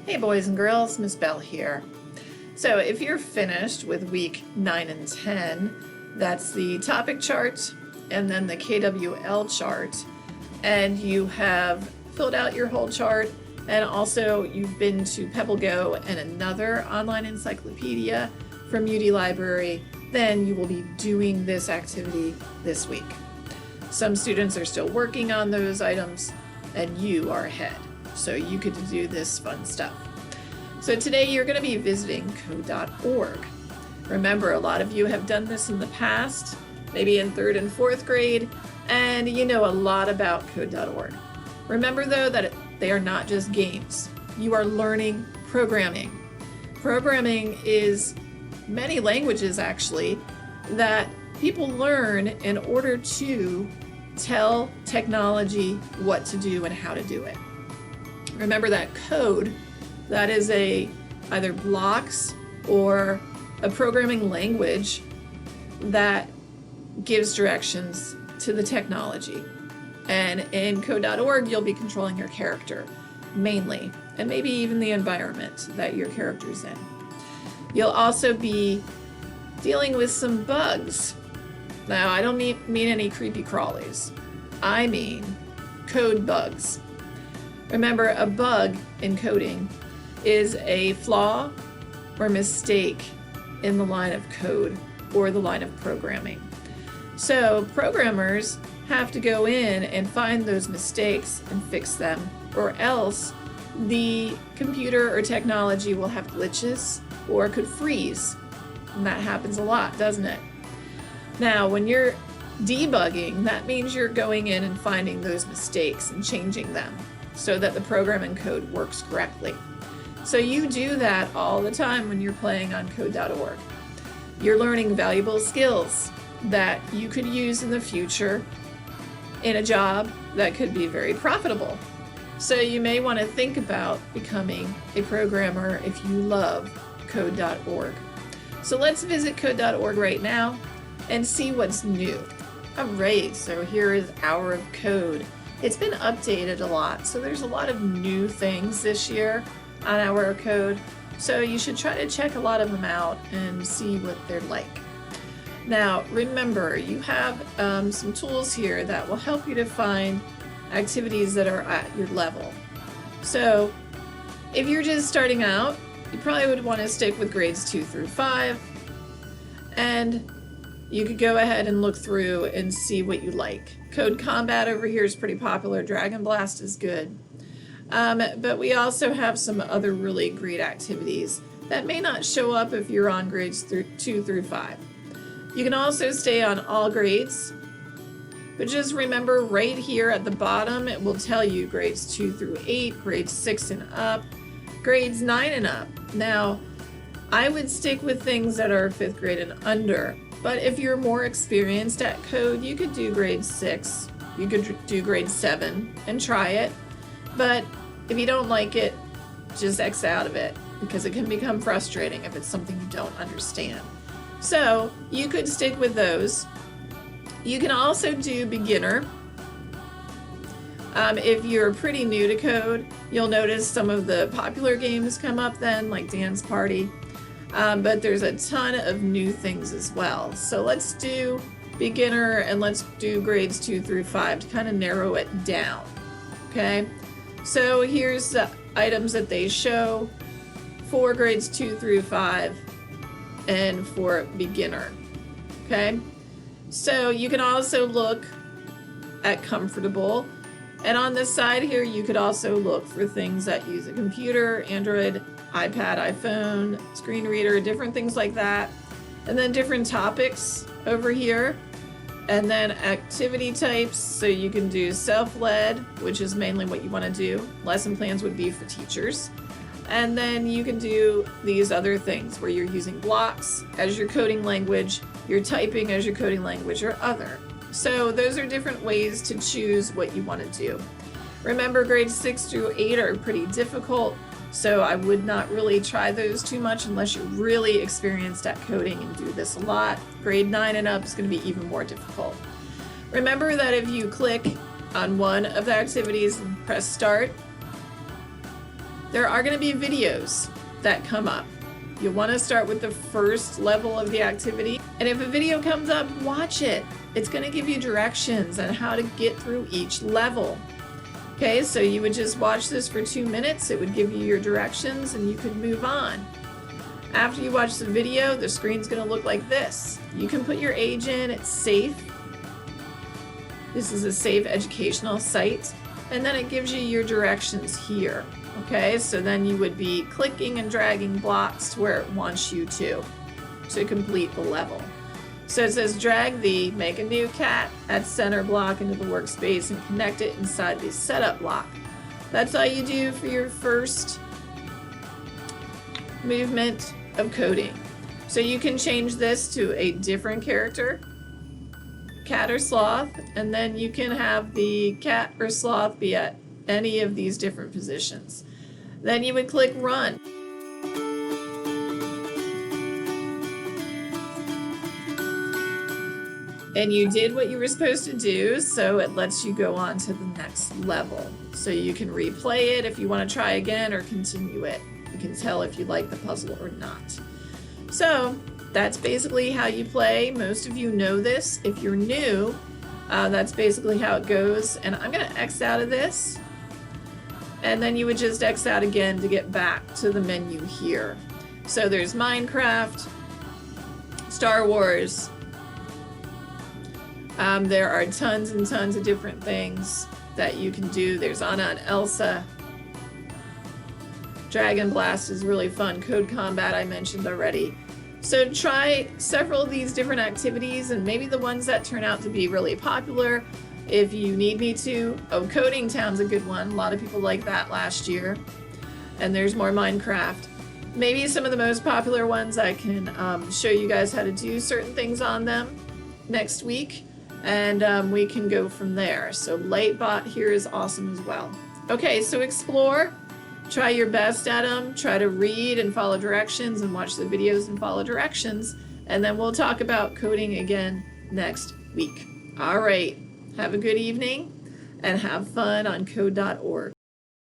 Hey boys and girls, Miss Bell here. So if you're finished with week 9 and 10, that's the topic chart and then the KWL chart, and you have filled out your whole chart, and also you've been to PebbleGo and another online encyclopedia from UD Library, then you will be doing this activity this week. Some students are still working on those items and you are ahead, so you get to do this fun stuff. So today you're going to be visiting Code.org. Remember, a lot of you have done this in the past, maybe in 3rd and 4th grade, and you know a lot about Code.org. Remember though that they are not just games. You are learning programming. Programming is many languages actually that people learn in order to tell technology what to do and how to do it. Remember that code, that is either blocks or a programming language that gives directions to the technology. And in Code.org, you'll be controlling your character mainly, and maybe even the environment that your character's in. You'll also be dealing with some bugs. Now, I don't mean any creepy crawlies. I mean code bugs. Remember, a bug in coding is a flaw or mistake in the line of code or the line of programming. So programmers have to go in and find those mistakes and fix them, or else the computer or technology will have glitches or could freeze. And that happens a lot, doesn't it? Now, when you're debugging, that means you're going in and finding those mistakes and changing them so that the program and code works correctly. So you do that all the time when you're playing on Code.org. You're learning valuable skills that you could use in the future in a job that could be very profitable. So you may want to think about becoming a programmer if you love Code.org. So let's visit Code.org right now and see what's new. All right, so here is Hour of Code. It's been updated a lot, so there's a lot of new things this year on Hour of Code. So you should try to check a lot of them out and see what they're like. Now, remember, you have some tools here that will help you to find activities that are at your level. So if you're just starting out, you probably would want to stick with grades 2 through 5, and you could go ahead and look through and see what you like. Code Combat over here is pretty popular. Dragon Blast is good. But we also have some other really great activities that may not show up if you're on grades 2 through 5. You can also stay on all grades, but just remember right here at the bottom, it will tell you grades 2 through 8, grades 6 and up, grades 9 and up. Now, I would stick with things that are 5th grade and under, but if you're more experienced at code, you could do grade 6, you could do grade 7 and try it. But if you don't like it, just X out of it, because it can become frustrating if it's something you don't understand. So you could stick with those. You can also do beginner. If you're pretty new to code, you'll notice some of the popular games come up then, like Dance Party. But there's a ton of new things as well. So let's do beginner and let's do grades 2 through 5 to kind of narrow it down. Okay, so here's the items that they show for grades 2 through 5 and for beginner. Okay, so you can also look at comfortable, and on this side here you could also look for things that use a computer, Android, iPad, iPhone, screen reader, different things like that, and then different topics over here, and then activity types. So you can do self-led, which is mainly what you want to do. Lesson plans would be for teachers. And then you can do these other things where you're using blocks as your coding language, you're typing as your coding language, or other. So those are different ways to choose what you want to do. Remember, grades 6 through 8 are pretty difficult, so I would not really try those too much unless you're really experienced at coding and do this a lot. Grade 9 and up is going to be even more difficult. Remember that if you click on one of the activities and press start, there are going to be videos that come up. You'll want to start with the first level of the activity. And if a video comes up, watch it. It's going to give you directions on how to get through each level. Okay, so you would just watch this for 2 minutes. It would give you your directions and you could move on. After you watch the video, the screen's going to look like this. You can put your age in. It's safe. This is a safe educational site. And then it gives you your directions here. Okay, so then you would be clicking and dragging blocks to where it wants you to complete the level. So it says make a new cat, add center block into the workspace and connect it inside the setup block. That's all you do for your first movement of coding. So you can change this to a different character, cat or sloth, and then you can have the cat or sloth be at any of these different positions. Then you would click run. And you did what you were supposed to do, so it lets you go on to the next level. So you can replay it if you want to try again or continue it. You can tell if you like the puzzle or not. So that's basically how you play. Most of you know this. If you're new, that's basically how it goes. And I'm going to X out of this. And then you would just X out again to get back to the menu here. So there's Minecraft, Star Wars. There are tons and tons of different things that you can do. There's Anna and Elsa. Dragon Blast is really fun. Code Combat I mentioned already. So try several of these different activities and maybe the ones that turn out to be really popular if you need me to. Oh, Coding Town's a good one. A lot of people liked that last year. And there's more Minecraft. Maybe some of the most popular ones I can show you guys how to do certain things on them next week. And we can go from there. So Lightbot here is awesome as well. Okay, so explore. Try your best at them. Try to read and follow directions and watch the videos and follow directions. And then we'll talk about coding again next week. All right. Have a good evening and have fun on code.org.